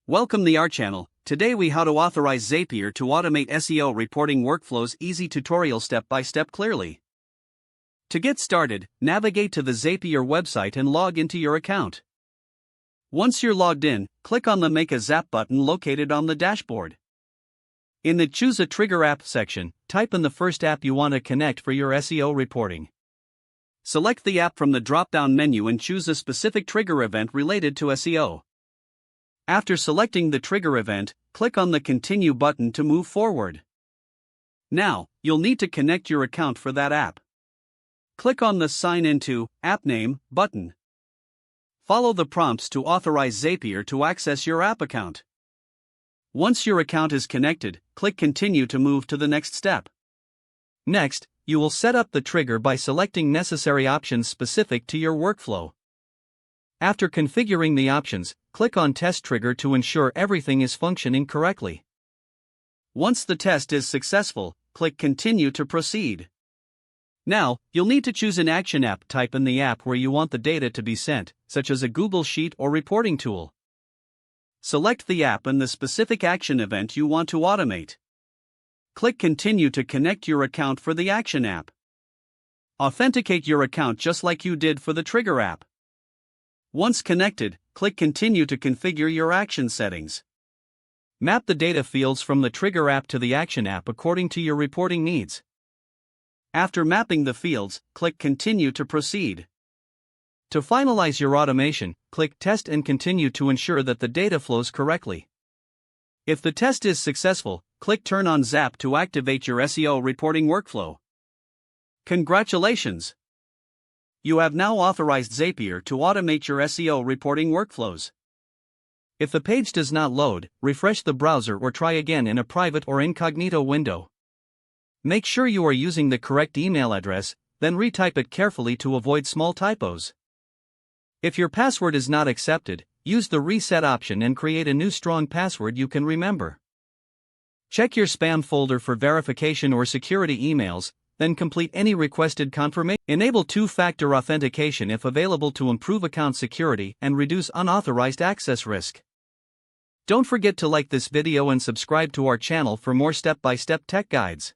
Welcome to our channel. Today we how to authorize Zapier to automate SEO reporting workflows. Easy tutorial step by step clearly. To get started, navigate to the Zapier website and log into your account. Once you're logged in, click on the Make a Zap button located on the dashboard. In the Choose a Trigger App section, type in the first app you want to connect for your SEO reporting. Select the app from the drop-down menu and choose a specific trigger event related to SEO. After selecting the trigger event, click on the Continue button to move forward. Now, you'll need to connect your account for that app. Click on the Sign Into App Name button. Follow the prompts to authorize Zapier to access your app account. Once your account is connected, click Continue to move to the next step. Next, you will set up the trigger by selecting necessary options specific to your workflow. After configuring the options, click on Test Trigger to ensure everything is functioning correctly. Once the test is successful, click Continue to proceed. Now, you'll need to choose an action app type in the app where you want the data to be sent, such as a Google Sheet or reporting tool. Select the app and the specific action event you want to automate. Click Continue to connect your account for the action app. Authenticate your account just like you did for the trigger app. Once connected, click Continue to configure your action settings. Map the data fields from the trigger app to the action app according to your reporting needs. After mapping the fields, click Continue to proceed. To finalize your automation, click Test and Continue to ensure that the data flows correctly. If the test is successful, click Turn on Zap to activate your SEO reporting workflow. Congratulations! You have now authorized Zapier to automate your SEO reporting workflows. If the page does not load, refresh the browser or try again in a private or incognito window. Make sure you are using the correct email address, then retype it carefully to avoid small typos. If your password is not accepted, use the reset option and create a new strong password you can remember. Check your spam folder for verification or security emails, then complete any requested confirmation. Enable two-factor authentication if available to improve account security and reduce unauthorized access risk. Don't forget to like this video and subscribe to our channel for more step-by-step tech guides.